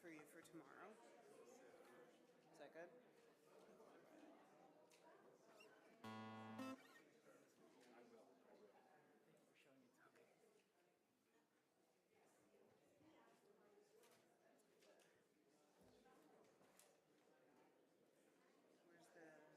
for you for tomorrow. Is that good? Where's the... Cool. Thanks. Don't.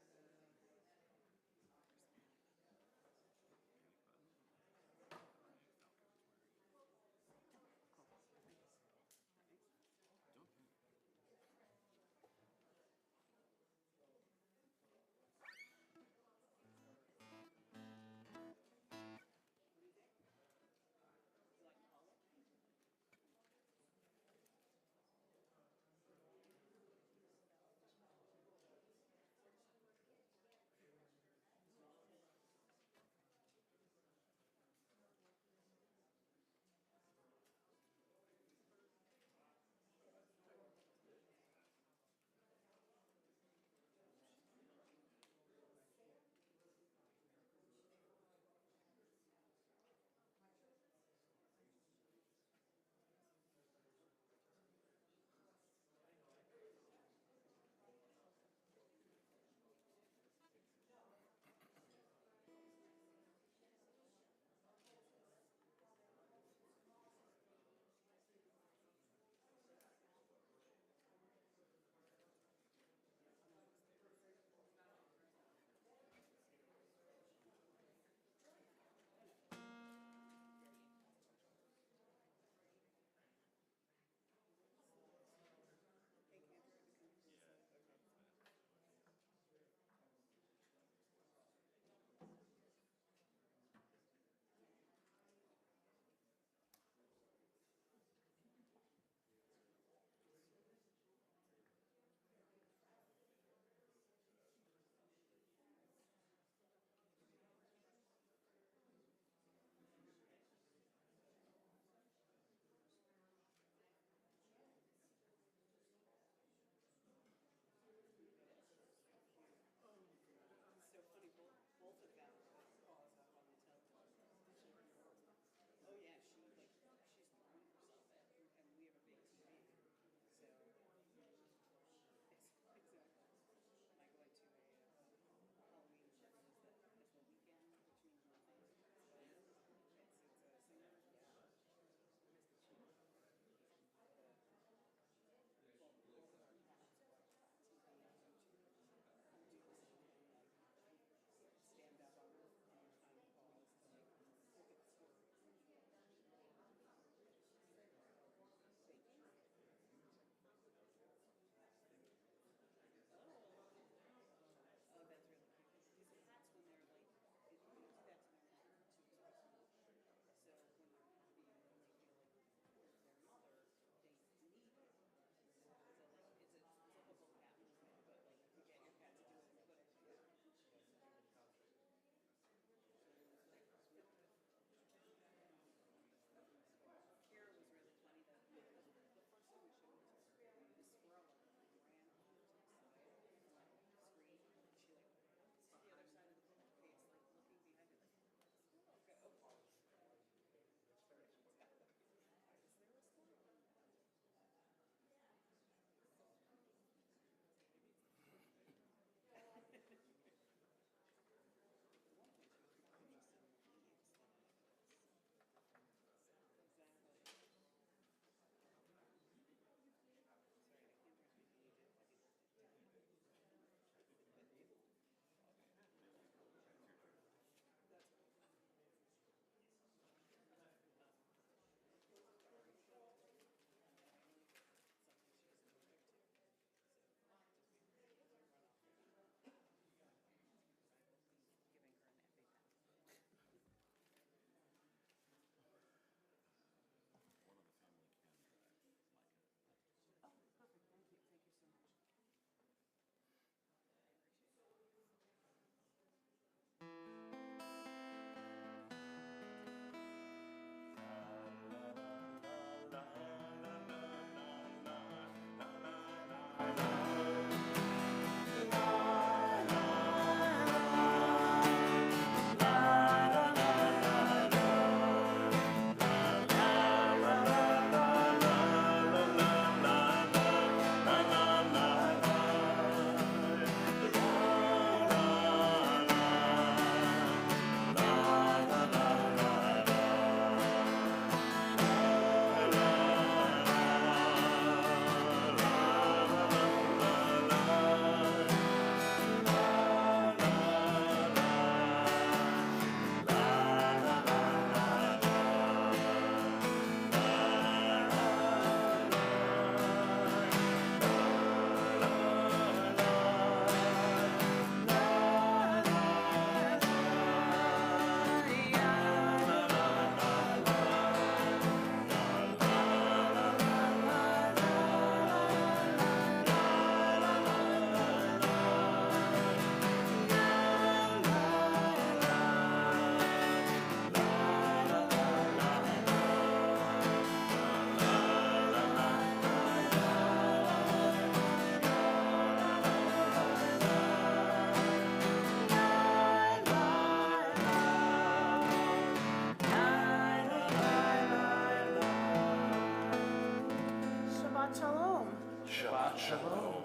Shalom.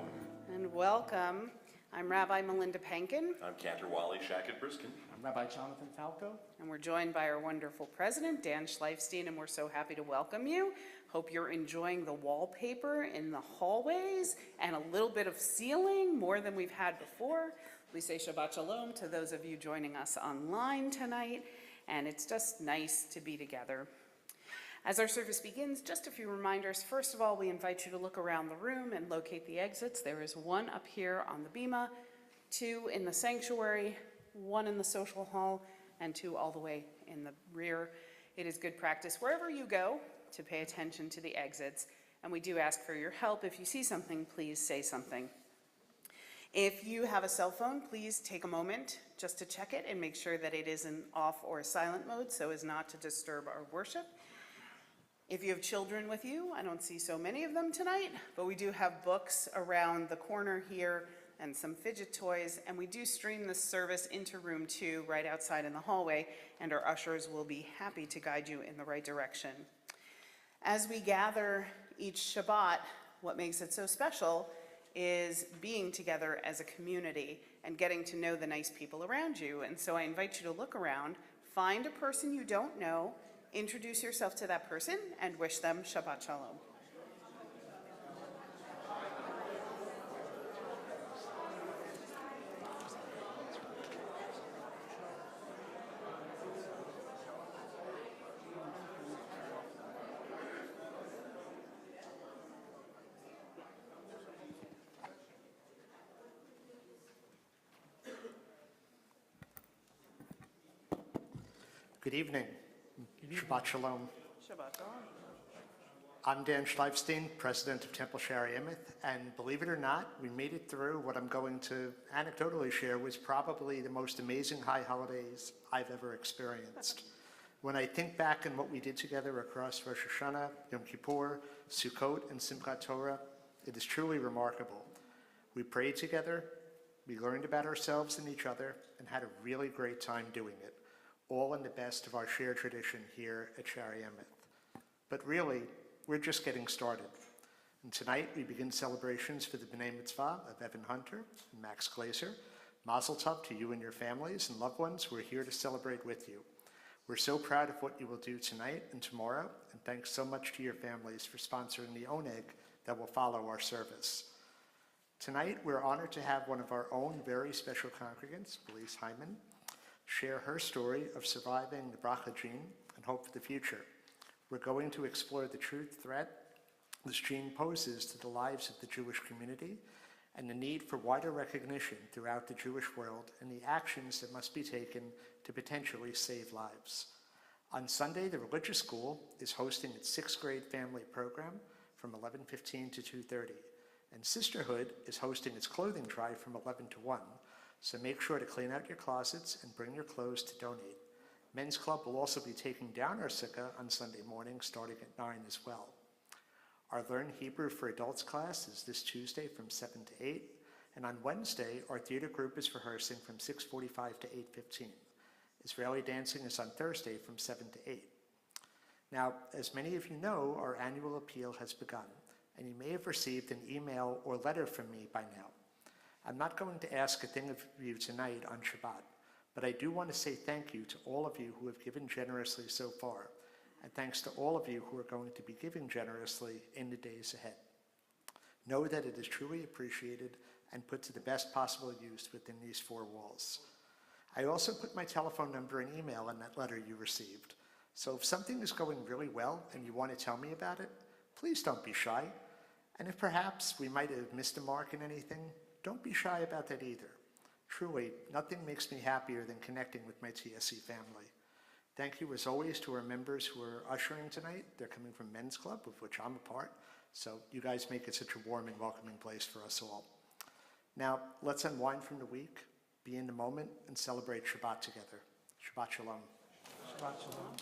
And welcome. I'm Rabbi Melinda Pankin, I'm Cantor Wally Shackett-Briskin. I'm Rabbi Jonathan Falco. and we're joined by our wonderful president, Dan Schleifstein, and we're so happy to welcome you. Hope you're enjoying the wallpaper in the hallways and a little bit of ceiling, more than we've had before. We say Shabbat Shalom to those of you joining us online tonight, and it's just nice to be together. As our service begins, just a few reminders. First of all, we invite you to look around the room and locate the exits. There is one up here on the bima, 2 in the sanctuary, 1 in the social hall, and 2 all the way in the rear. It is good practice wherever you go to pay attention to the exits, and we do ask for your help. If you see something, please say something. If you have a cell phone, please take a moment just to check it and make sure that it is in off or silent mode so as not to disturb our worship. If you have children with you, I don't see so many of them tonight, but we do have books around the corner here and some fidget toys, and we do stream this service into room 2 right outside in the hallway, and our ushers will be happy to guide you in the right direction. As we gather each Shabbat, what makes it so special is being together as a community and getting to know the nice people around you. And so I invite you to look around, find a person you don't know, introduce yourself to that person, and wish them Shabbat Shalom. Good evening. Shabbat Shalom. Shabbat Shalom. I'm Dan Schleifstein, president of Temple Shari Emeth, and believe it or not, we made it through what I'm going to anecdotally share was probably the most amazing high holidays I've ever experienced. When I think back on what we did together across Rosh Hashanah, Yom Kippur, Sukkot, and Simchat Torah, it is truly remarkable. We prayed together, we learned about ourselves and each other, and had a really great time doing it, all in the best of our shared tradition here at Shari Emeth. But really, we're just getting started. And tonight, we begin celebrations for the B'nai Mitzvah of Evan Hunter and Max Glazer. Mazel tov to you and your families and loved ones who are here to celebrate with you. We're so proud of what you will do tonight and tomorrow, and thanks so much to your families for sponsoring the oneg that will follow our service. Tonight, we're honored to have one of our own very special congregants, Felice Hyman, share her story of surviving the BRCA gene and hope for the future. We're going to explore the true threat this gene poses to the lives of the Jewish community and the need for wider recognition throughout the Jewish world and the actions that must be taken to potentially save lives. On Sunday, the religious school is hosting its 6th grade family program from 11:15 to 2:30, and Sisterhood is hosting its clothing drive from 11 to 1. So make sure to clean out your closets and bring your clothes to donate. Men's Club will also be taking down our sukkah on Sunday morning, starting at 9 as well. Our Learn Hebrew for Adults class is this Tuesday from 7 to 8, and on Wednesday, our theater group is rehearsing from 6:45 to 8:15. Israeli dancing is on Thursday from 7 to 8. Now, as many of you know, our annual appeal has begun, and you may have received an email or letter from me by now. I'm not going to ask a thing of you tonight on Shabbat, but I do want to say thank you to all of you who have given generously so far, and thanks to all of you who are going to be giving generously in the days ahead. Know that it is truly appreciated and put to the best possible use within these 4 walls. I also put my telephone number and email in that letter you received, so if something is going really well and you want to tell me about it, please don't be shy. And if perhaps we might have missed a mark in anything, don't be shy about that either. Truly, nothing makes me happier than connecting with my TSC family. Thank you as always to our members who are ushering tonight. They're coming from Men's Club, of which I'm a part, so you guys make it such a warm and welcoming place for us all. Now, let's unwind from the week, be in the moment, and celebrate Shabbat together. Shabbat Shalom. Shabbat Shalom.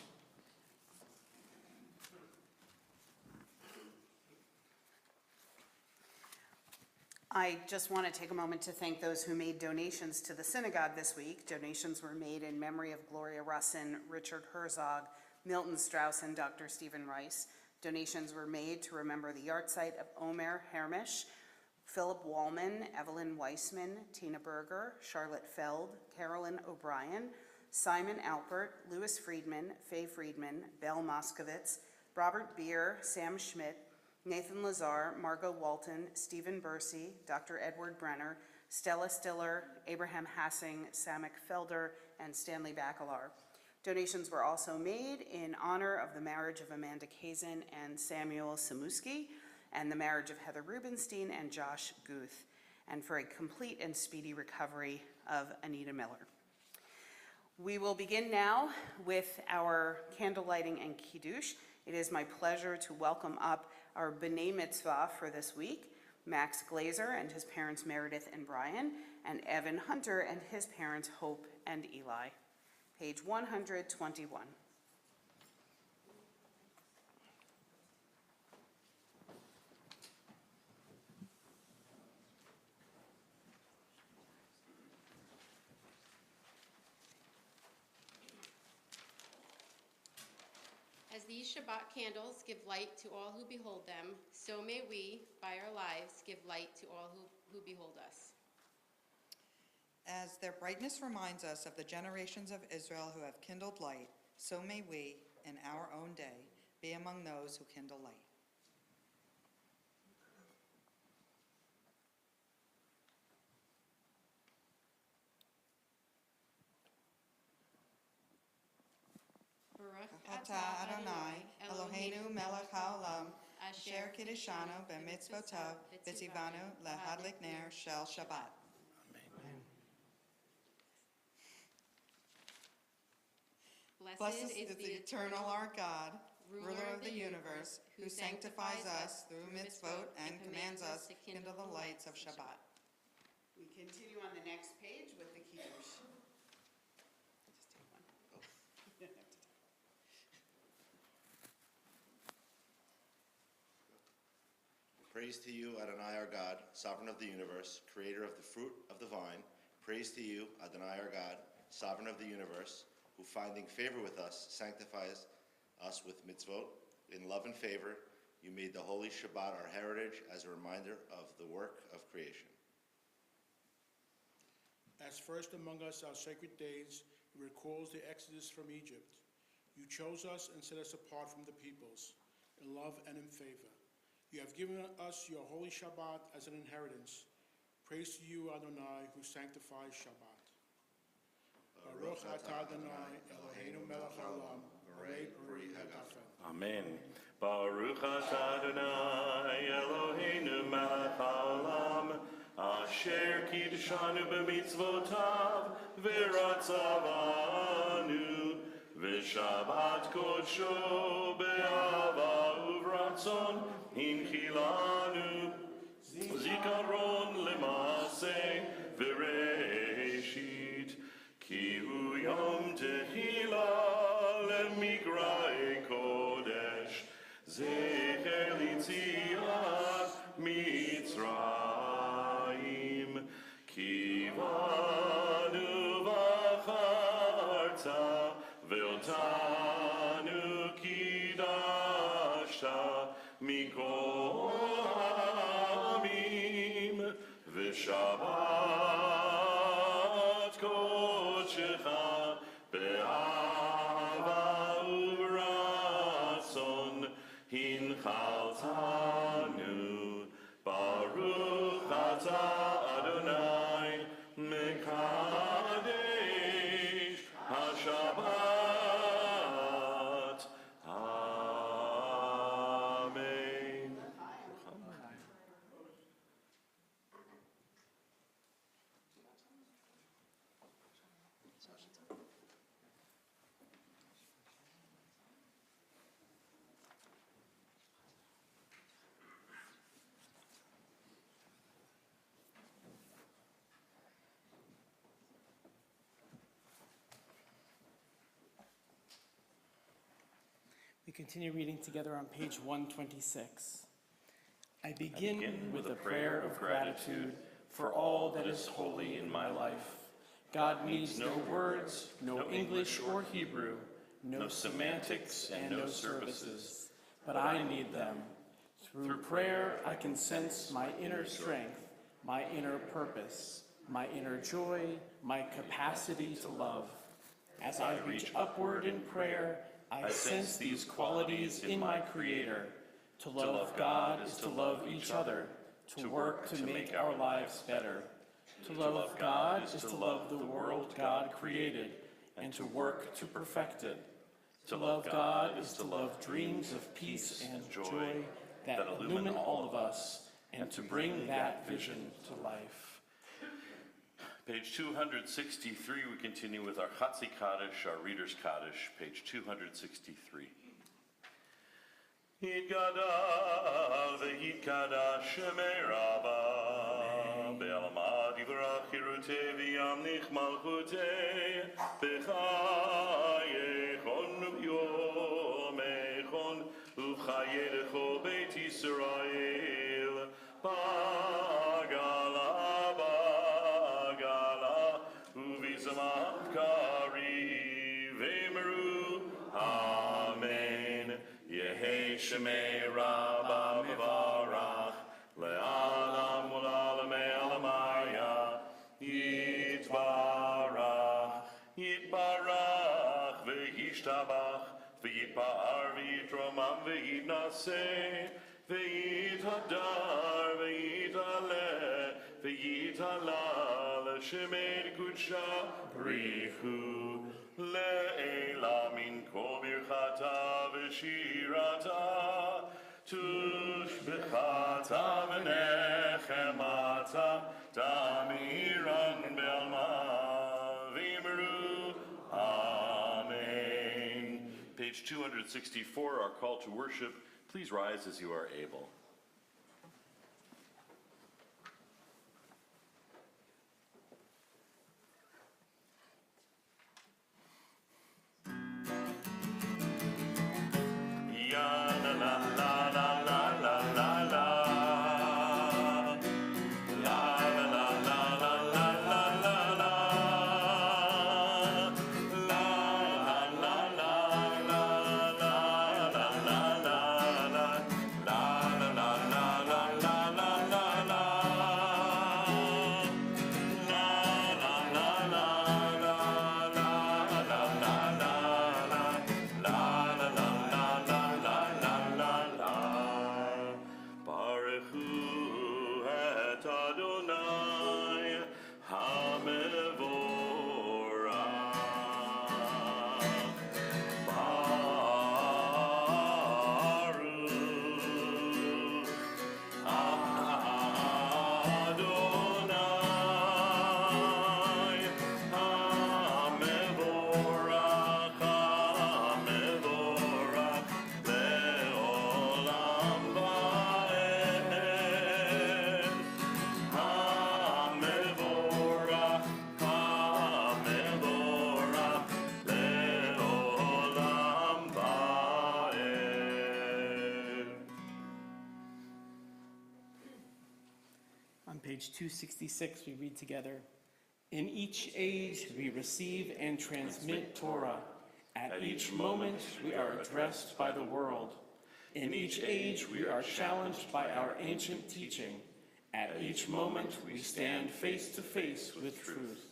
I just want to take a moment to thank those who made donations to the synagogue this week. Donations were made in memory of Gloria Russin, Richard Herzog, Milton Strauss, and Dr. Stephen Rice. Donations were made to remember the yahrzeit of Omer Hermish, Philip Wallman, Evelyn Weissman, Tina Berger, Charlotte Feld, Carolyn O'Brien, Simon Alpert, Louis Friedman, Faye Friedman, Belle Moskowitz, Robert Beer, Sam Schmidt, Nathan Lazar, Margot Walton, Stephen Bursey, Dr. Edward Brenner, Stella Stiller, Abraham Hassing, Samek Felder, and Stanley Bacalar. Donations were also made in honor of the marriage of Amanda Kazin and Samuel Samuski, and the marriage of Heather Rubenstein and Josh Guth, and for a complete and speedy recovery of Anita Miller. We will begin now with our candle lighting and kiddush. It is my pleasure to welcome up our B'nai Mitzvah for this week, Max Glazer and his parents Meredith and Brian, and Evan Hunter and his parents Hope and Eli. Page 121. As these Shabbat candles give light to all who behold them, so may we, by our lives, give light to all who behold us. As their brightness reminds us of the generations of Israel who have kindled light, so may we, in our own day, be among those who kindle light. Baruch Atah Adonai, Eloheinu melech haolam, asher kiddushanu b'mitzvotav, v'tzivanu lehadlik ner shel Shabbat. Blessed is the eternal our God, ruler of the universe, who sanctifies us through mitzvot and commands us to kindle the lights of Shabbat. We continue on the next page with the kiddush. Just take one. Praise to you, Adonai our God, sovereign of the universe, creator of the fruit of the vine. Praise to you, Adonai our God, sovereign of the universe, who finding favor with us, sanctifies us with mitzvot. In love and favor, you made the holy Shabbat our heritage as a reminder of the work of creation. As first among us our sacred days, it recalls the exodus from Egypt. You chose us and set us apart from the peoples, in love and in favor. You have given us your holy Shabbat as an inheritance. Praise to you, Adonai, who sanctifies Shabbat. Baruch atah Adonai, Eloheinu melech haolam, borei peri hagafen. Amen. Baruch atah Adonai Eloheinu melech haolam, asher kiddushanu b'mitzvotav v'ratzavanu, v'shabbat kodsho be'ava uvratzon hinchilanu, zikaron lemase v'reishit, ki hu yom tehila lemigrae kodesh, zecher litziat Mitzrayim, ki vanu v'acharta v'otanu kidashta mikol ha'amim, v'shabbat kodshecha be'ava uvratzon hinchaltanu. Baruch atah Adonai mekadesh haShabbat. Amen. We continue reading together on page 126. I begin with a prayer of gratitude for all that is holy in my life. God needs no words, no English or Hebrew, no semantics and no services, but I need them. Through prayer, I can sense my inner strength my inner purpose, my inner joy, my capacity to love. As I reach upward in prayer, I sense these qualities in my Creator. To love God is to love each other, to work to make our lives better. To love God is to love the world God created, and to work to perfect it. To love God is to love dreams of peace and joy that illumine all of us, and to bring that vision to life. Page 263, we continue with our Chatzi Kaddish, our Reader's Kaddish, page 263. Yitgadal v'yitkadash shemei Rabba be'alamad yivrach hirutei v'yamnich malchutei b'chayechon u'yomechon u'chayerecho beit Yisrael bagala bagala u'vizamach kari v'emeru amen. Yehi Shemei Rabba Mevarach Le'alam U'Lalamei Alamaya Yitbarach Yitbarach V'yishtabach V'yitba'ar V'yitromam V'yitnaseh V'yithadar V'yitaleh V'yitalal Shemei Kudsha Brichu Le'ela min kol birchata v'shirata tushbechata v'nechemata damiran be'alma v'imru amen. Page 264, our call to worship. Please rise as you are able. On page 266, we read together, "In each age we receive and transmit Torah. At each moment we are addressed by the world. In each age we are challenged by our ancient teaching. At each moment we stand face to face with truth.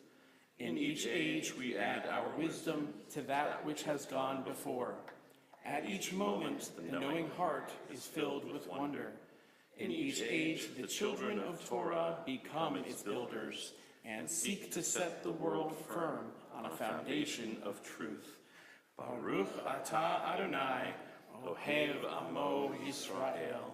In each age we add our wisdom to that which has gone before. At each moment the knowing heart is filled with wonder. In each age the children of Torah become its builders and seek to set the world firm on a foundation of truth. Baruch atah Adonai, Ohev Amo Yisrael."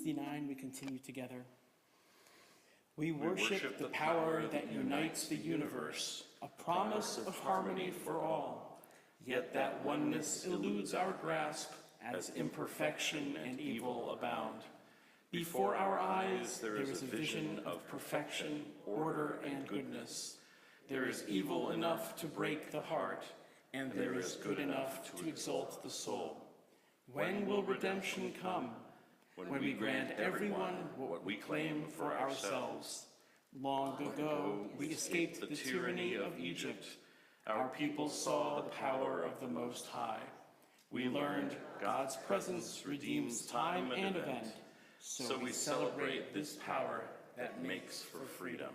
169, we continue together. We worship the power that unites the universe, a promise of harmony for all. Yet that oneness eludes our grasp as imperfection and evil abound. Before our eyes, there is a vision of perfection, order, and goodness. There is evil enough to break the heart, and there is good enough to exalt the soul. When will redemption come? When we grant everyone what we claim for ourselves. Long ago, we escaped the tyranny of Egypt. Our people saw the power of the Most High. We learned God's presence redeems time and event, so we celebrate this power that makes for freedom.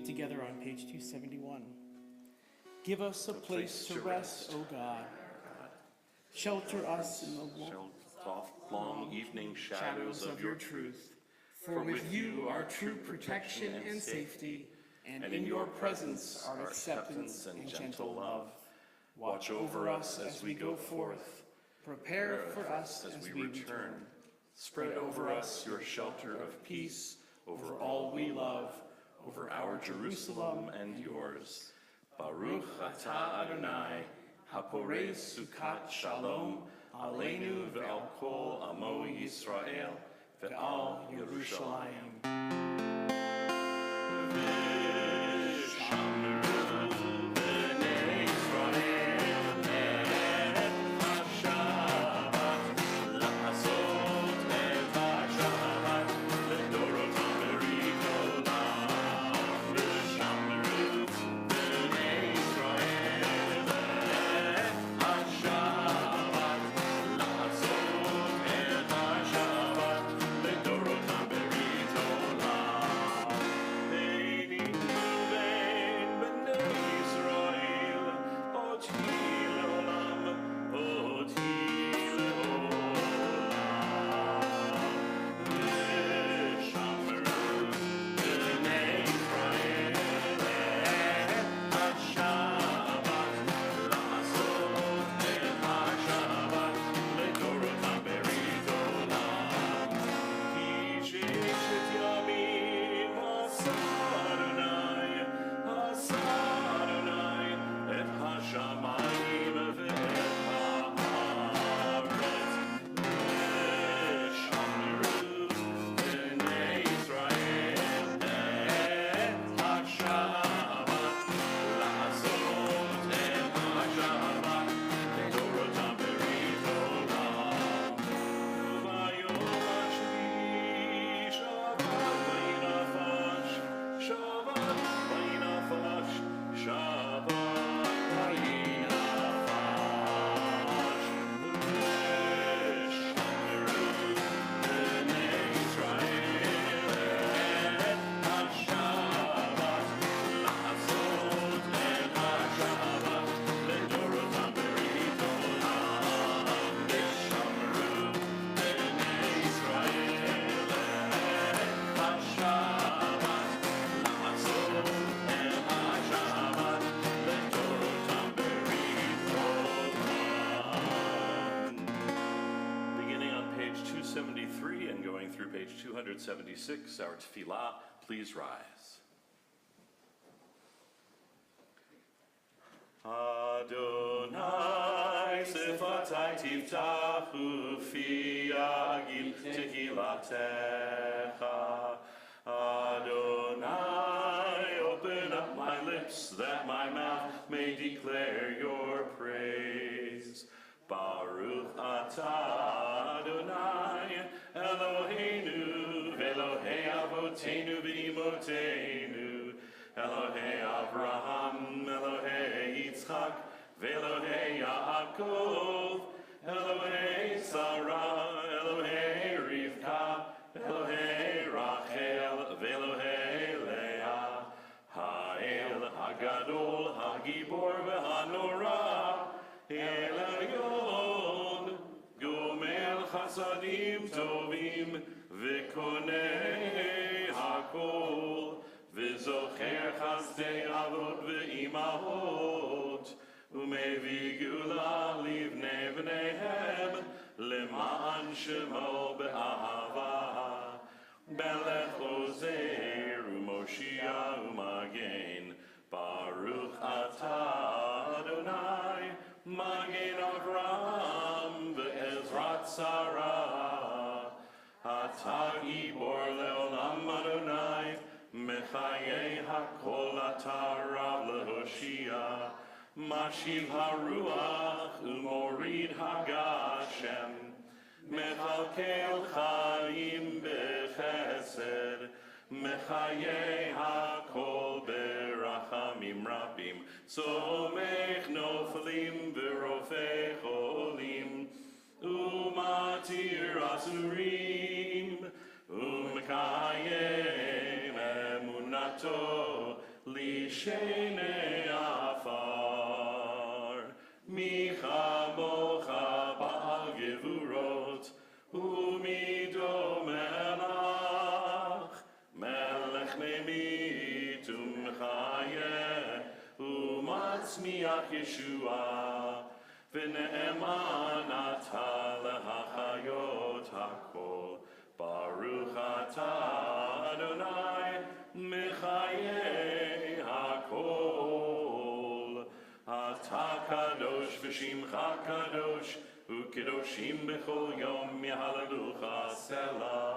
Together on page 271. Give us a place to rest, O God. Shelter us in the soft, long evening shadows of your truth. For with you are true protection and safety, and in your presence are acceptance and gentle love. Watch over us as we go forth. Prepare for us as we return. Spread over us your shelter of peace over all we love, over our Jerusalem and yours. Baruch atah Adonai, haporei sukat shalom, aleinu ve'al kol amo Yisrael, ve'al Yerushalayim. 276, our tefillah. Please rise. Adonai sifatai tiftachu fi agil tehilatecha. Adonai, open up my lips that my mouth may declare your praise. Baruch atah Adonai, Eloheinu, Elohei Avoteinu v'Imotenu, Elohei Avraham, Elohei Yitzchak, v'Elohei Yaakov, Elohei Sarah, Elohei Rivka, Elohei Rachel, v'Elohei Leah, Ha'el Hagadol, Hagibor v'Hanorah, El Elyon, Gomel Chasadim Tovim, V'Konei Hakol, V'Zocher Chasdei Avot V'Imahot, U'Mevi Gula Livnei V'Nehem, Leman Shemo Be'ahava, Melech Ozer, U'Moshia U'Magen, Baruch Atah Adonai, Magen Avraham ve'ezrat Sarah. Atah Gibor le'olam Adonai, Mechayei hakol atah Rav lehoshia. Mashiv haruach u'morid hagashem. Mechalkel chaim bechesed. Mechayei hakol berachamim rabim. Somech noflim v'rofei cholim. Umatir asurim. Umekayem emunato lishene afar. Micha mocha ba'al gevurot. Umido melach. Melech memit umchayeh. Umatzmiach Yeshua. V'ne'eman atah lehachayot hakol. Baruch atah Adonai mechayei hakol. Atah kadosh v'shimcha kadosh u'kedoshim b'chol yom yehalelucha selah.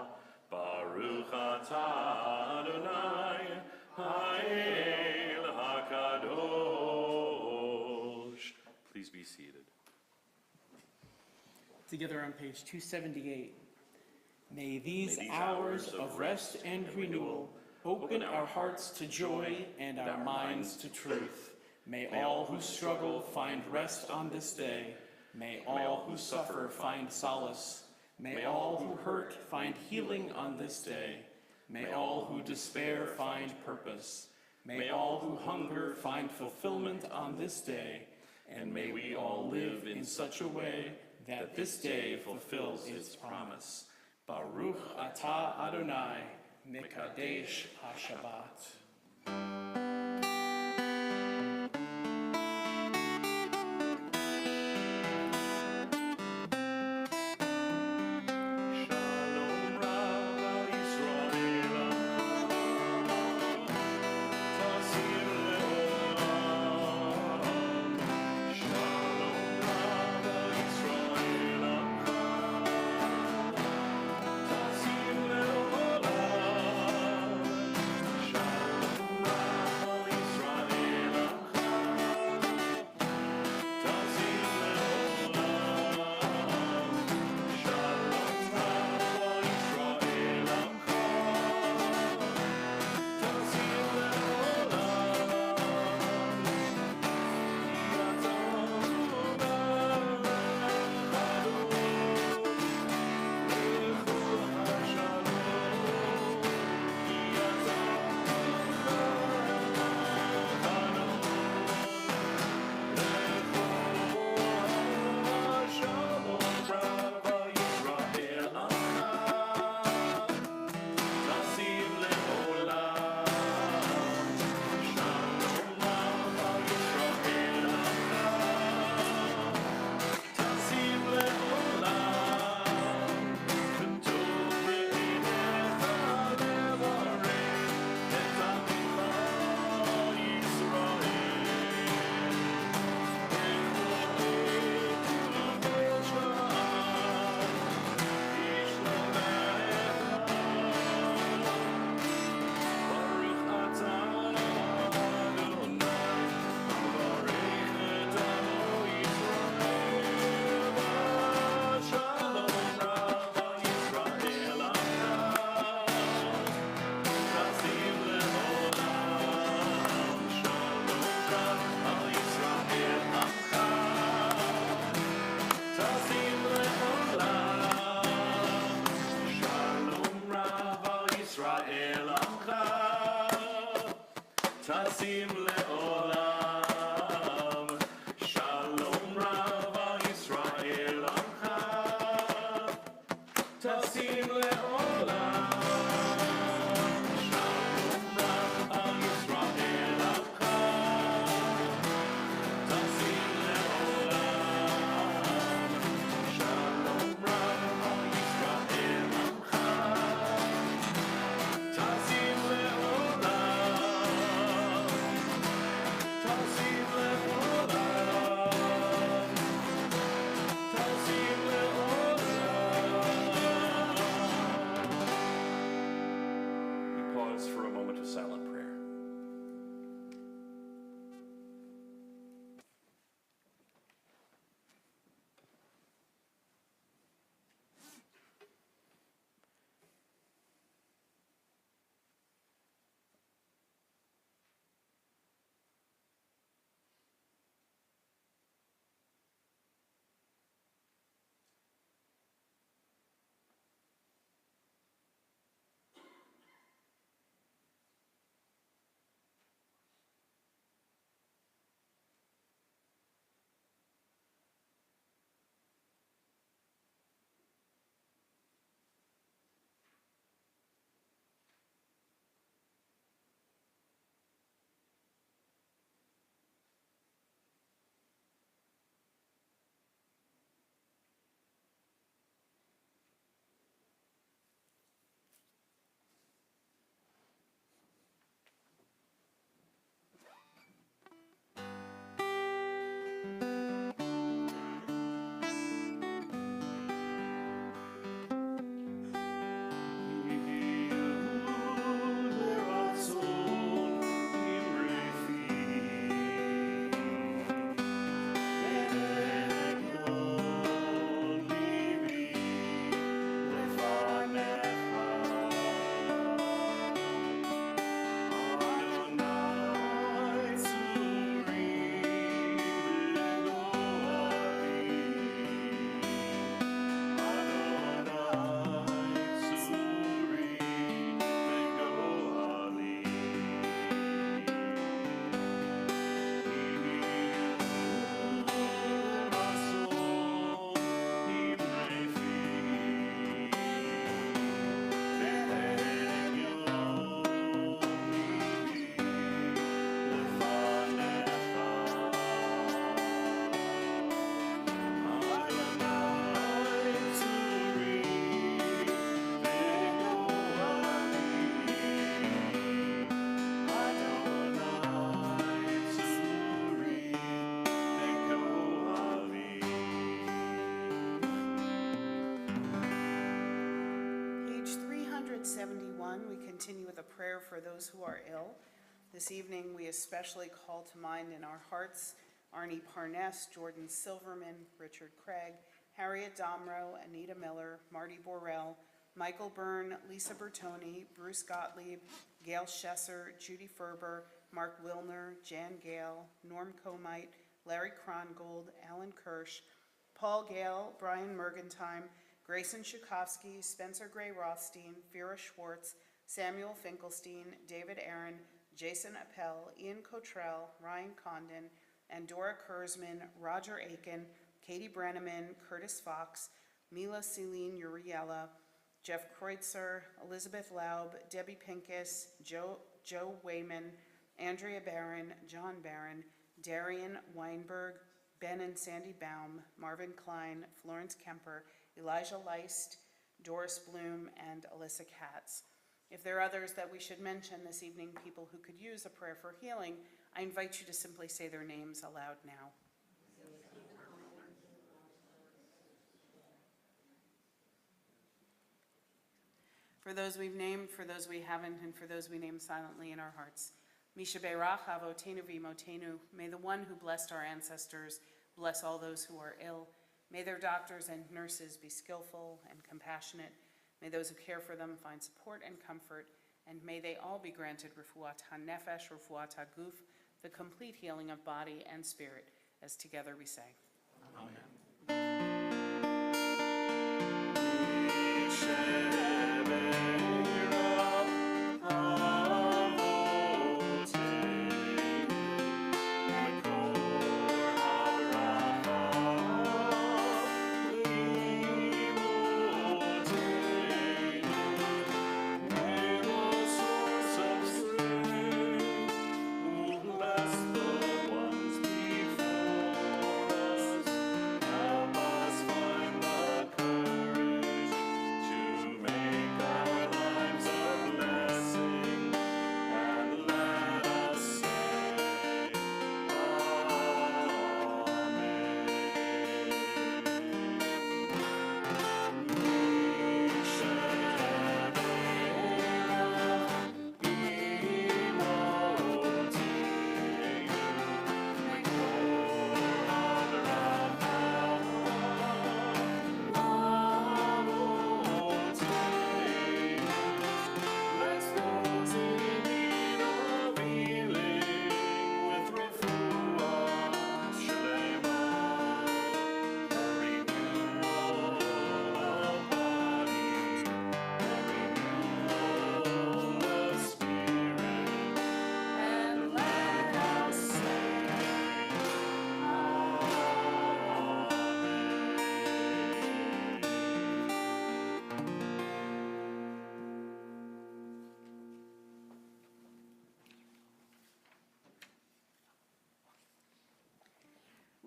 Baruch atah Adonai ha'el hakadosh. Please be seated. Together on page 278. May these hours of rest and renewal open our hearts to joy and our minds to truth. May all who struggle find rest on this day. May all who suffer find solace. May all who hurt find healing on this day. May all who despair find purpose. May all who hunger find fulfillment on this day. And may we all live in such a way that this day fulfills its promise. Baruch atah Adonai, Mekadesh HaShabbat. Shalom טסים לעולם, שלום רב על ישראל עמך, טסים לעולם, שלום רב על ישראל עמך, טסים לעולם, שלום רב על ישראל עמך, טסים לעולם, טסים לעולם, טסים לעולם. We pause for a moment of silent prayer. Page 371, we continue with a prayer for those who are ill. This evening, we especially call to mind in our hearts Arnie Parness, Jordan Silverman, Richard Craig, Harriet Domro, Anita Miller, Marty Borrell, Michael Byrne, Lisa Bertoni, Bruce Gottlieb, Gail Schesser, Judy Ferber, Mark Wilner, Jan Gale, Norm Comite, Larry Krongold, Alan Kirsch, Paul Gale, Brian Mergentime, Grayson Shukovsky, Spencer Gray Rothstein, Vera Schwartz, Samuel Finkelstein, David Aaron, Jason Appel, Ian Cottrell, Ryan Condon, and Dora Kurzman, Roger Aiken, Katie Brenneman, Curtis Fox, Mila Celine Uriella, Jeff Kreutzer, Elizabeth Laub, Debbie Pincus, Joe Wayman, Andrea Barron, John Barron, Darian Weinberg, Ben and Sandy Baum, Marvin Klein, Florence Kemper, Elijah Leist, Doris Bloom, and Alyssa Katz. If there are others that we should mention this evening, people who could use a prayer for healing, I invite you to simply say their names aloud now. For those we've named, for those we haven't, and for those we name silently in our hearts. Misha Beirach Avotenu Vimotenu, may the one who blessed our ancestors bless all those who are ill. May their doctors and nurses be skillful and compassionate. May those who care for them find support and comfort. And may they all be granted refuat ha-nefesh, refuat ha-guf, the complete healing of body and spirit, as together we say. Amen. Misha Beirach Avotenu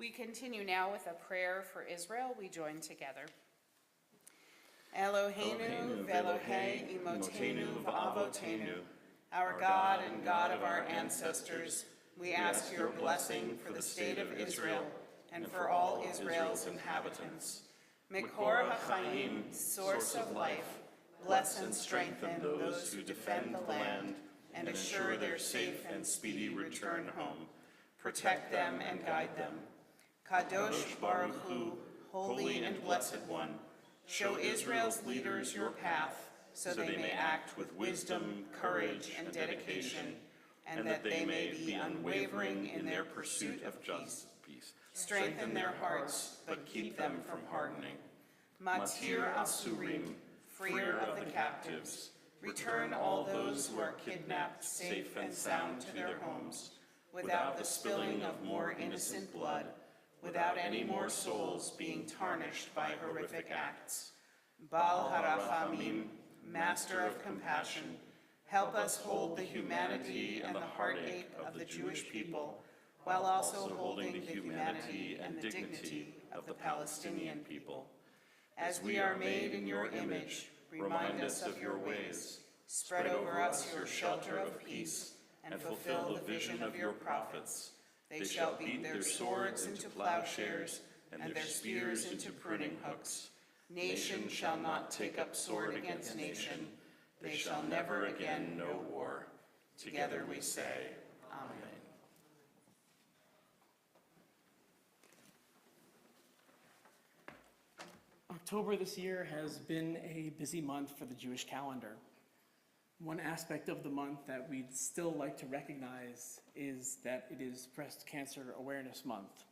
We continue now with a prayer for Israel. We join together. Eloheinu v'Elohei imotenu v'avotenu, our God and God of our ancestors, we ask your blessing for the state of Israel and for all Israel's inhabitants. Mikor HaChaim, source of life, bless and strengthen those who defend the land and assure their safe and speedy return home. Protect them and guide them. Kadosh Baruch Hu, holy and blessed one, show Israel's leaders your path, so they may act with wisdom, courage, and dedication, and that they may be unwavering in their pursuit of peace. Strengthen their hearts, but keep them from hardening. Matir Asurim, freer of the captives, return all those who are kidnapped safe and sound to their homes, without the spilling of more innocent blood, without any more souls being tarnished by horrific acts. Baal Harachamim, Master of Compassion, help us hold the humanity and the heartache of the Jewish people, while also holding the humanity and the dignity of the Palestinian people. As we are made in your image, remind us of your ways. Spread over us your shelter of peace, and fulfill the vision of your prophets. They shall beat their swords into plowshares, and their spears into pruning hooks. Nation shall not take up sword against nation. They shall never again know war. Together we say, Amen. October this year has been a busy month for the Jewish calendar. One aspect of the month that we'd still like to recognize is that it is Breast Cancer Awareness Month.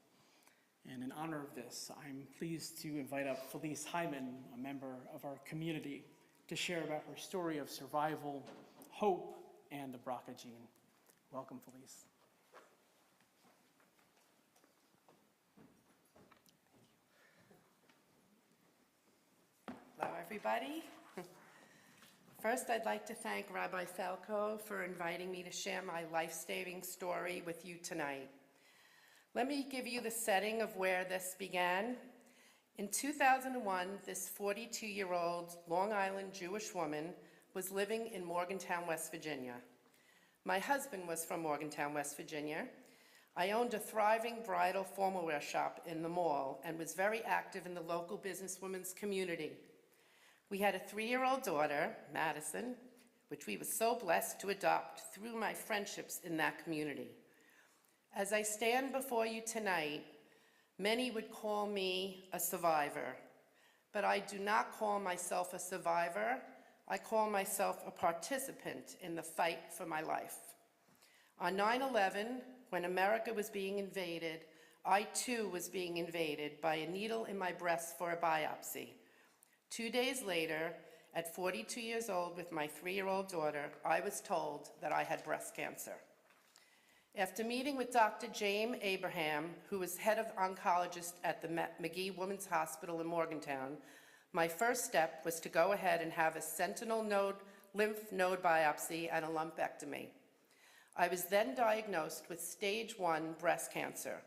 And in honor of this, I'm pleased to invite up Felice Hyman, a member of our community, to share about her story of survival, hope, and the BRCA gene. Welcome, Felice. Hello, everybody. First, I'd like to thank Rabbi Falco for inviting me to share my life-saving story with you tonight. Let me give you the setting of where this began. In 2001, this 42-year-old Long Island Jewish woman was living in Morgantown, West Virginia. My husband was from Morgantown, West Virginia. I owned a thriving bridal formal wear shop in the mall and was very active in the local businesswomen's community. We had a 3-year-old daughter, Madison, which we were so blessed to adopt through my friendships in that community. As I stand before you tonight, many would call me a survivor, but I do not call myself a survivor. I call myself a participant in the fight for my life. On 9/11, when America was being invaded, I too was being invaded by a needle in my breast for a biopsy. 2 days later, at 42 years old with my 3-year-old daughter, I was told that I had breast cancer. After meeting with Dr. James Abraham, who was head of oncologist at the McGee Women's Hospital in Morgantown, my first step was to go ahead and have a sentinel node lymph node biopsy and a lumpectomy. I was then diagnosed with stage 1 breast cancer,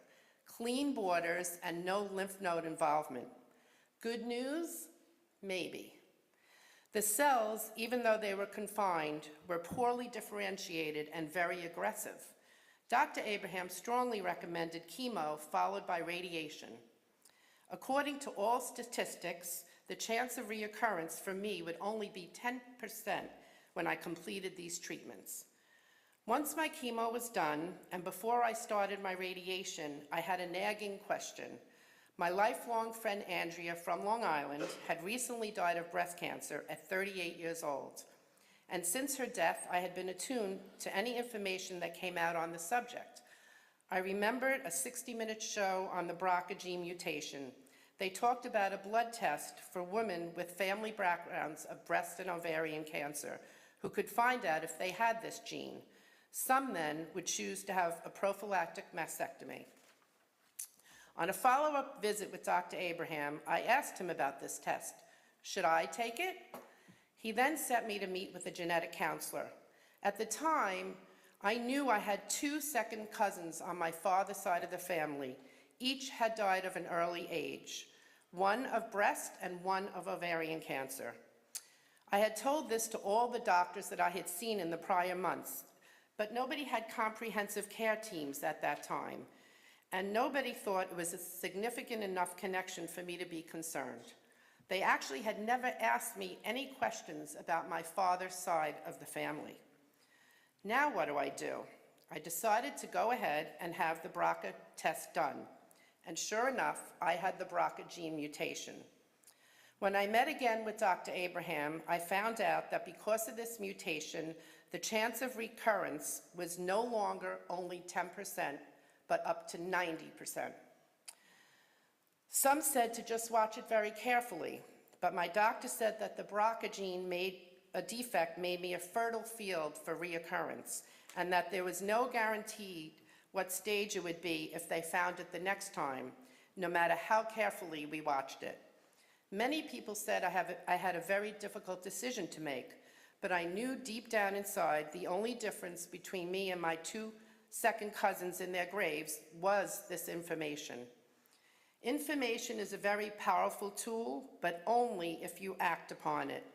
clean borders and no lymph node involvement. Good news? Maybe. The cells, even though they were confined, were poorly differentiated and very aggressive. Dr. Abraham strongly recommended chemo followed by radiation. According to all statistics, the chance of reoccurrence for me would only be 10% when I completed these treatments. Once my chemo was done, and before I started my radiation, I had a nagging question. My lifelong friend Andrea from Long Island had recently died of breast cancer at 38 years old. And since her death, I had been attuned to any information that came out on the subject. I remembered a 60-minute show on the BRCA gene mutation. They talked about a blood test for women with family backgrounds of breast and ovarian cancer who could find out if they had this gene. Some then would choose to have a prophylactic mastectomy. On a follow-up visit with Dr. Abraham, I asked him about this test. Should I take it? He then sent me to meet with a genetic counselor. At the time, I knew I had 2 second cousins on my father's side of the family, Each had died of an early age, one of breast and one of ovarian cancer. I had told this to all the doctors that I had seen in the prior months, but nobody had comprehensive care teams at that time, and nobody thought it was a significant enough connection for me to be concerned. They actually had never asked me any questions about my father's side of the family. Now what do? I decided to go ahead and have the BRCA test done, and sure enough, I had the BRCA gene mutation. When I met again with Dr. Abraham, I found out that because of this mutation, the chance of recurrence was no longer only 10%, but up to 90%. Some said to just watch it very carefully, but my doctor said that the BRCA gene defect made me a fertile field for reoccurrence, and that there was no guarantee what stage it would be if they found it the next time, no matter how carefully we watched it. Many people said I had a very difficult decision to make, but I knew deep down inside the only difference between me and my two second cousins in their graves was this information. Information is a very powerful tool, but only if you act upon it.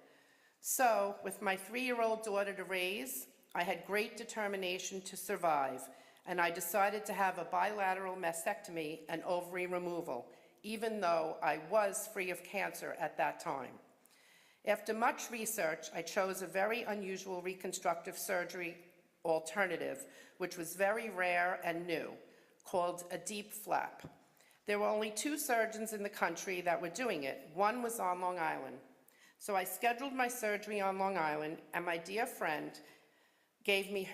So, with my 3-year-old daughter to raise, I had great determination to survive, and I decided to have a bilateral mastectomy and ovary removal, even though I was free of cancer at that time. After much research, I chose a very unusual reconstructive surgery alternative, which was very rare and new, called a deep flap. There were only 2 surgeons in the country that were doing it. One was on Long Island. So I scheduled my surgery on Long Island, and my dear friend gave me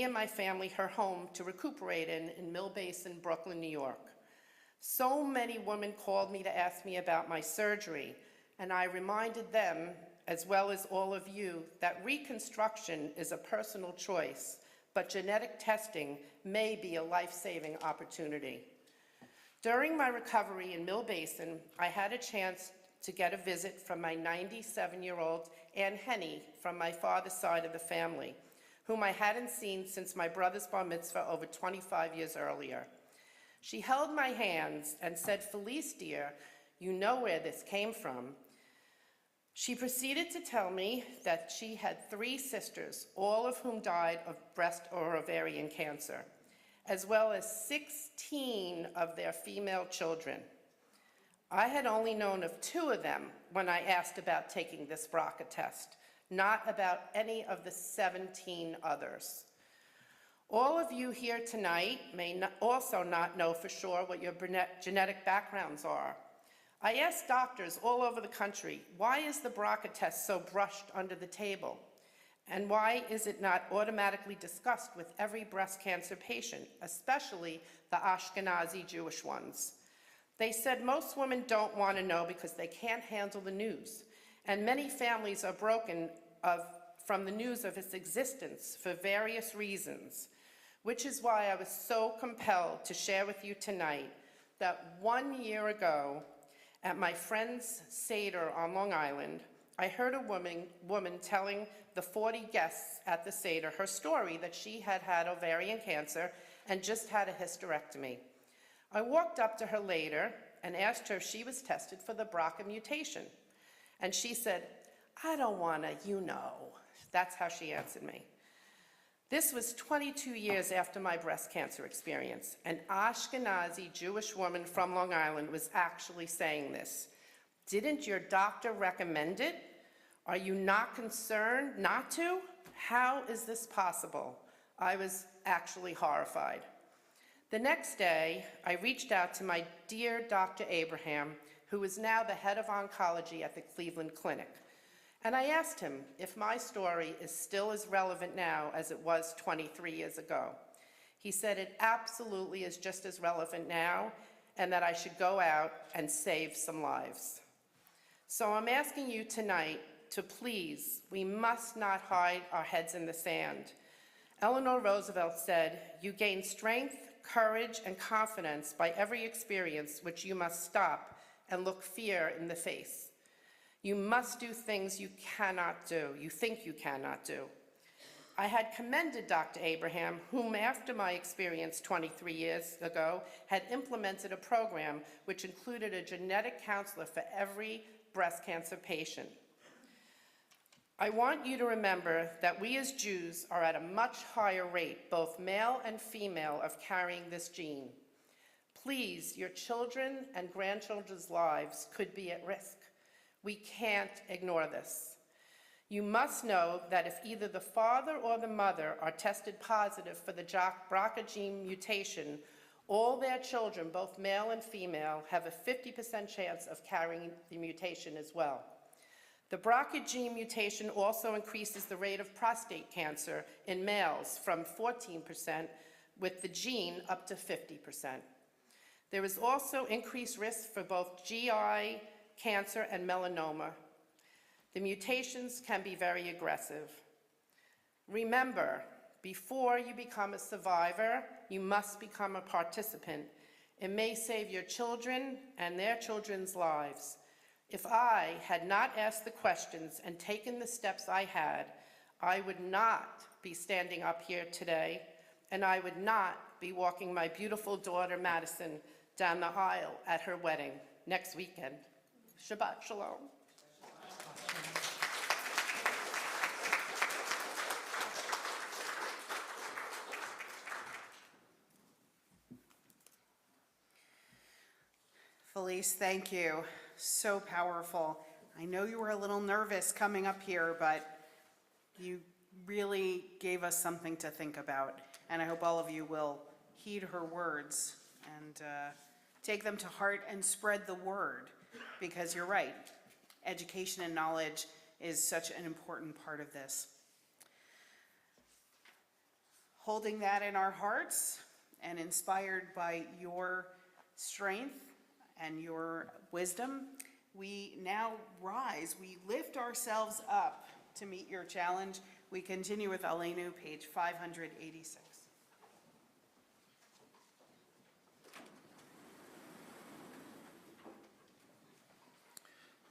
and my family her home to recuperate in Mill Basin, Brooklyn, New York. So many women called me to ask me about my surgery, and I reminded them, as well as all of you, that reconstruction is a personal choice, but genetic testing may be a life-saving opportunity. During my recovery in Mill Basin, I had a chance to get a visit from my 97-year-old Aunt Henny from my father's side of the family, whom I hadn't seen since my brother's bar mitzvah over 25 years earlier. She held my hands and said, "Felice, dear, you know where this came from." She proceeded to tell me that she had 3 sisters, all of whom died of breast or ovarian cancer, as well as 16 of their female children. I had only known of 2 of them when I asked about taking this BRCA test, not about any of the 17 others. All of you here tonight may also not know for sure what your genetic backgrounds are. I asked doctors all over the country, why is the BRCA test so brushed under the table? And why is it not automatically discussed with every breast cancer patient, especially the Ashkenazi Jewish ones? They said most women don't want to know because they can't handle the news, and many families are broken from the news of its existence for various reasons, which is why I was so compelled to share with you tonight that 1 year ago, at my friend's Seder on Long Island, I heard a woman telling the 40 guests at the Seder her story that she had had ovarian cancer and just had a hysterectomy. I walked up to her later and asked her if she was tested for the BRCA mutation. And she said, "I don't want to, you know." That's how she answered me. This was 22 years after my breast cancer experience. An Ashkenazi Jewish woman from Long Island was actually saying this. Didn't your doctor recommend it? Are you not concerned not to? How is this possible? I was actually horrified. The next day, I reached out to my dear Dr. Abraham, who is now the head of oncology at the Cleveland Clinic. And I asked him if my story is still as relevant now as it was 23 years ago. He said it absolutely is just as relevant now, and that I should go out and save some lives. So I'm asking you tonight to please, we must not hide our heads in the sand. Eleanor Roosevelt said, "You gain strength, courage, and confidence by every experience which you must stop and look fear in the face. You must do things you cannot do, you think you cannot do." I had commended Dr. Abraham, whom after my experience 23 years ago, had implemented a program which included a genetic counselor for every breast cancer patient. I want you to remember that we as Jews are at a much higher rate, both male and female, of carrying this gene. Please, your children and grandchildren's lives could be at risk. We can't ignore this. You must know that if either the father or the mother are tested positive for the BRCA gene mutation, all their children, both male and female, have a 50% chance of carrying the mutation as well. The BRCA gene mutation also increases the rate of prostate cancer in males from 14% with the gene up to 50%. There is also increased risk for both GI cancer and melanoma. The mutations can be very aggressive. Remember, before you become a survivor, you must become a participant. It may save your children and their children's lives. If I had not asked the questions and taken the steps I had, I would not be standing up here today, and I would not be walking my beautiful daughter, Madison, down the aisle at her wedding next weekend. Shabbat Shalom. Felice, thank you. So powerful. I know you were a little nervous coming up here, but you really gave us something to think about. And I hope all of you will heed her words and take them to heart and spread the word, because you're right. Education and knowledge is such an important part of this. Holding that in our hearts and inspired by your strength and your wisdom, we now rise. We lift ourselves up to meet your challenge. We continue with Aleinu, page 586.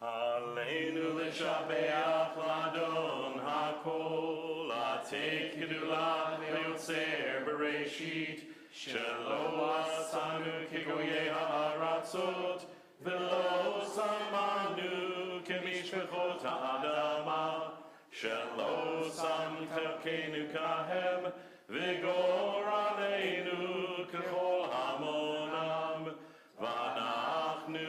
Aleinu l'shabeach l'adon hakol, atek gedula ve'yotzer bereshit, shelo asanu kegoyei ha'aratzot, velo samanu kemishpechot ha'adama, shelo sam chelkenu kahem, v'gor aleinu kechol hamonam, v'anachnu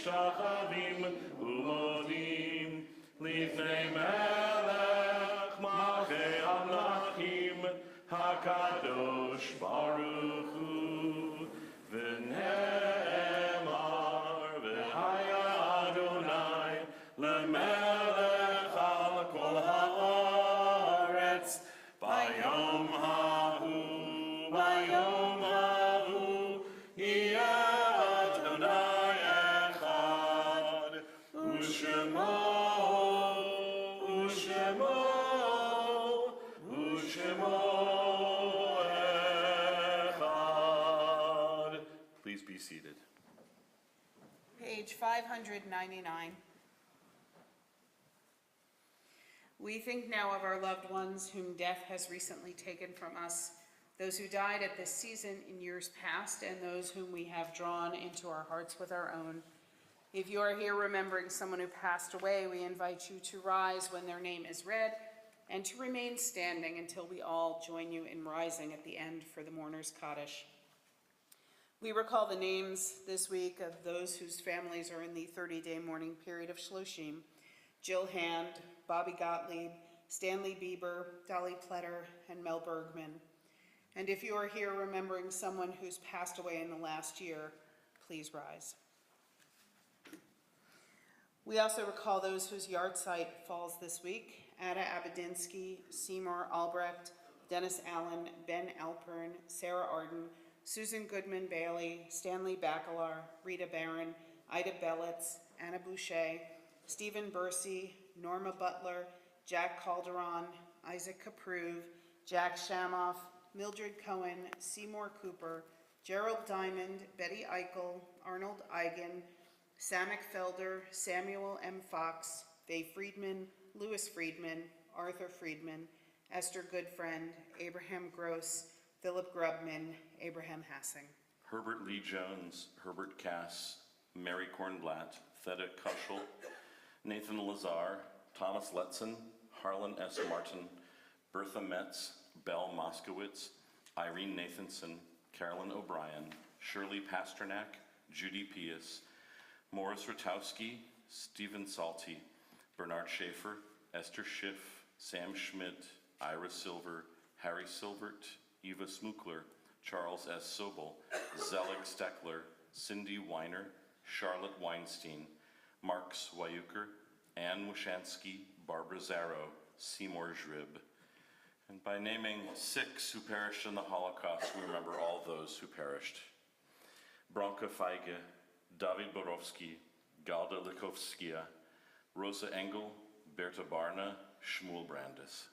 Shachavim umodim lifnei melech malchei hamlachim hakadosh baruch hu v'ne'emar v'haya Adonai lemelech al kol haaretz bayom hahu bayom hahu yeh Adonai Please be seated. Page 599. We think now of our loved ones whom death has recently taken from us, those who died at this season in years past, and those whom we have drawn into our hearts with our own. If you are here remembering someone who passed away, we invite you to rise when their name is read and to remain standing until we all join you in rising at the end for the mourner's Kaddish. We recall the names this week of those whose families are in the 30-day mourning period of Shloshim: Jill Hand, Bobby Gottlieb, Stanley Bieber, Dolly Pletter, and Mel Bergman. And if you are here remembering someone who's passed away in the last year, please rise. We also recall those whose yahrzeit falls this week: Ada Abedinsky, Seymour Albrecht, Dennis Allen, Ben Alpern, Sarah Arden, Susan Goodman Bailey, Stanley Bacalar, Rita Barron, Ida Bellitz, Anna Boucher, Stephen Bursey, Norma Butler, Jack Calderon, Isaac Kapruv, Jack Shamoff, Mildred Cohen, Seymour Cooper, Gerald Diamond, Betty Eichel, Arnold Eigen, Samek Felder, Samuel M. Fox, Dave Friedman, Louis Friedman, Arthur Friedman, Esther Goodfriend, Abraham Gross, Philip Grubman, Abraham Hassing. Herbert Lee Jones, Herbert Cass, Mary Kornblatt, Theda Kuschel, Nathan Lazar, Thomas Letzen, Harlan S. Martin, Bertha Metz, Belle Moskowitz, Irene Nathanson, Carolyn O'Brien, Shirley Pasternak, Judy Pius, Morris Rotowski, Stephen Salty, Bernard Schaefer, Esther Schiff, Sam Schmidt, Ira Silver, Harry Silvert, Eva Smukler, Charles S. Sobel, Zelig Steckler, Cindy Weiner, Charlotte Weinstein, Mark Swayuker, Anne Wyshansky, Barbara Zarrow, Seymour Zhrib. And by naming 6 who perished in the Holocaust, we remember all those who perished. Bronka Feige, David Borowski, Galda Likovskia, Rosa Engel, Berta Barna, Shmuel Brandis.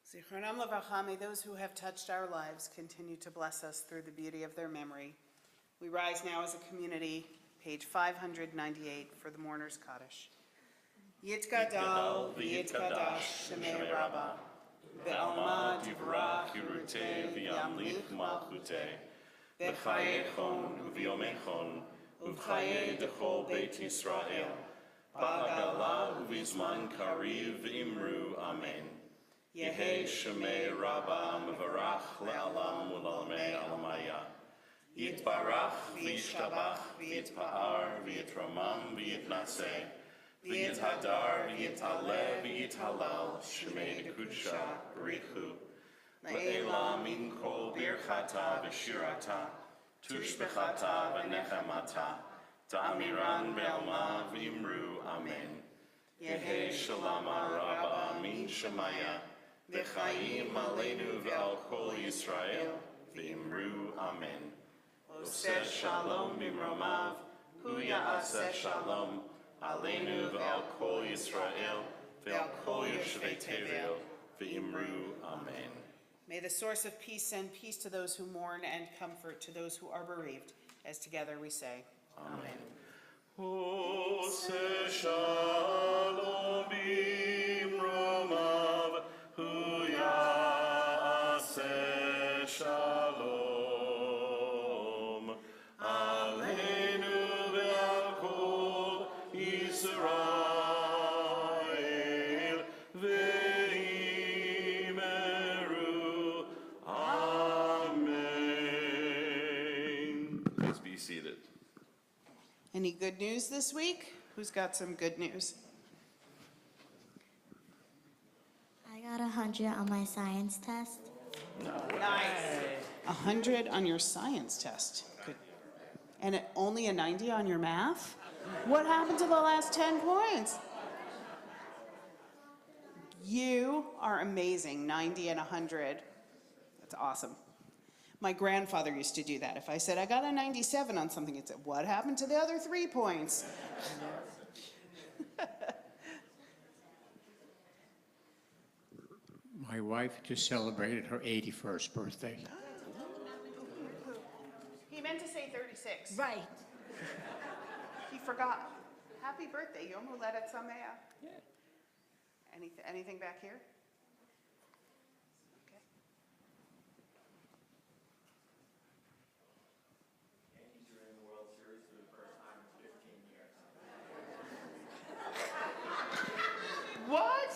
Zichronam Levracha, may those who have touched our lives continue to bless us through the beauty of their memory. We rise now as a community, page 598, for the Mourner's Kaddish. Yit Gadol, V'yit Kadash, Shemei Rabbah, Be'alma Divrah Hiruteh, V'yamlich Malchuteh, B'chayechon, V'yomechon, Uv'chayeh Dechol Beit Yisrael, Ba'agala Uv'izman Kariv Imru, Amen. Yehi Shemei Rabbah Mevarach Le'alam U'Lalamei Alamaya. Yitbarach V'yishtabach V'yitpa'ar V'yitramam V'yitnaseh V'yithadar V'yitaleh V'yithalal Shemei Dekudusha Barichu Le'ela Min Kol Birchata V'shirata Tushbechata V'nechamata Ta'amiran Be'alma V'imru Amen. Yehi Shalama Rabbah Min Shemaya V'chaim Aleinu V'al Kol Yisrael V'imru Amen. Oseh Shalom Bimromav Hu Ya'aseh Shalom Aleinu V'al Kol Yisrael V'al Kol Yoshvei Tevel V'imru Amen. May the source of peace send peace to those who mourn and comfort to those who are bereaved, as together we say, Amen. Oseh Shalom Bimromav Hu Ya'aseh Shalom Aleinu V'al Kol Yisrael V'yimeru Amen. Please be seated. Any good news this week? Who's got some good news? I got 100 on my science test. Nice. 100 on your science test. Good. And only a 90 on your math? What happened to the last 10 points? You are amazing. 90 and 100. That's awesome. My grandfather used to do that. If I said, I got a 97 on something, he'd say, what happened to the other 3 points? My wife just celebrated her 81st birthday. He meant to say 36. Right. He forgot. Happy birthday, Yom Huledet Sameach. Yeah. Anything back here? Okay. Yankees are in the World Series for the first time in 15 years. What?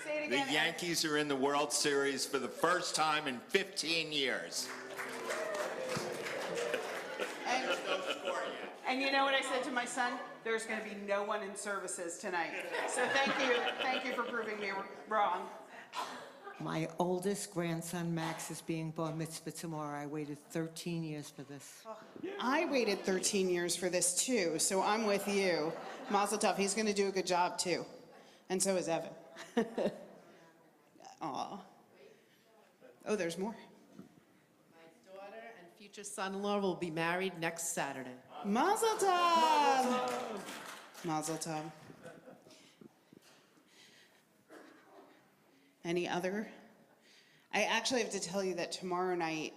Say it again. The Yankees are in the World Series for the first time in 15 years. And you know what I said to my son? There's going to be no one in services tonight. So thank you for proving me wrong. My oldest grandson, Max, is being bar mitzvah tomorrow. I waited 13 years for this. I waited 13 years for this too, so I'm with you. Mazel tov, he's going to do a good job too. And so is Evan. Aw. Oh, there's more. My daughter and future son-in-law will be married next Saturday. Mazel tov! Mazel tov. Any other? I actually have to tell you that tomorrow night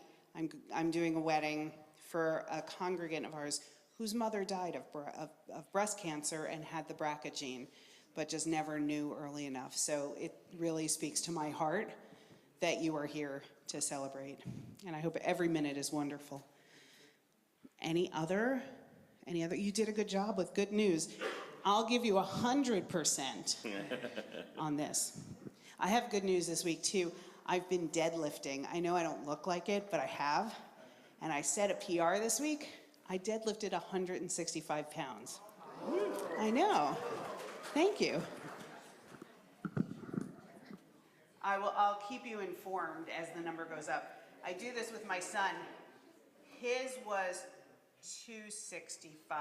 I'm doing a wedding for a congregant of ours whose mother died of breast cancer and had the BRCA gene. but just never knew early enough. So it really speaks to my heart that you are here to celebrate. And I hope every minute is wonderful. Any other? You did a good job with good news. I'll give you 100% on this. I have good news this week too. I've been deadlifting. I know I don't look like it, but I have. And I set a PR this week. I deadlifted 165 pounds. I know. Thank you. I'll keep you informed as the number goes up. I do this with my son. His was 265.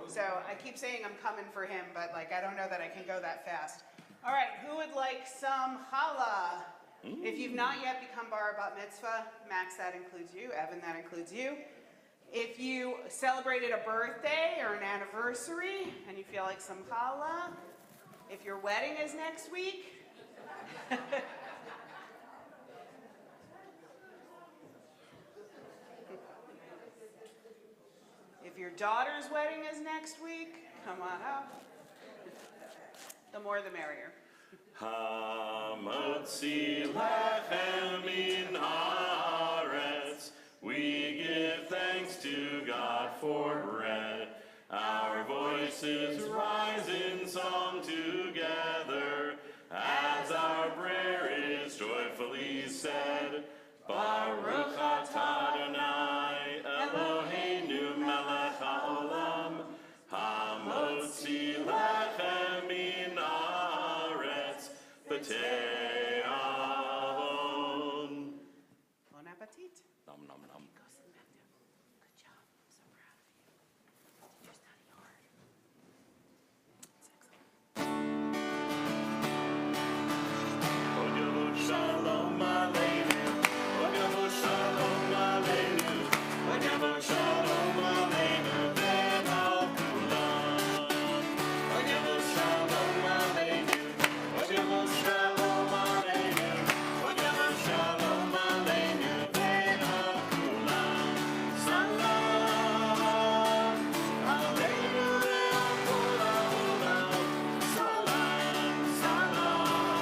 So I keep saying I'm coming for him, but like I don't know that I can go that fast. All right, who would like some challah? If you've not yet become bar bat mitzvah, Max, that includes you. Evan, that includes you. If you celebrated a birthday or an anniversary and you feel like some challah, if your wedding is next week, if your daughter's wedding is next week, come on up. The more the merrier. Hamotzi lechem min haaretz. We give thanks to God for bread. Our voices rise in song together as our prayer is joyfully said. Baruch atah Adonai Eloheinu melech haolam hamotzi lechem min haaretz b'tei avon. Bon appetit. Nom nom nom. Good job. I'm so proud of you. Did you study hard? It's excellent. Shalom aleinu. Shalom aleinu. Shalom aleinu. Ve'al kulam. Shalom aleinu. Shalom aleinu. Shalom aleinu. Ve'al kulam. Salam aleinu ve'al kulam. Salam, salam.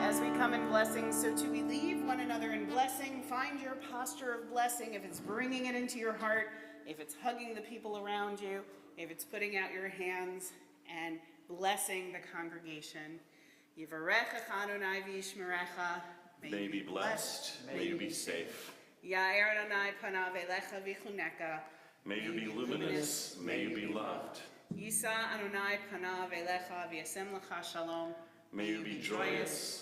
As we come in blessing, so too we leave one another in blessing. Find your posture of blessing, if it's bringing it into your heart, if it's hugging the people around you, if it's putting out your hands and blessing the congregation. Yivarecha Adonai v'yishmerecha. May you be blessed. May you be safe. Yair Adonai panav elecha v'chuneka. May you be luminous. May you be loved. Yisa Adonai panav elecha v'yasem lecha shalom. May you be joyous.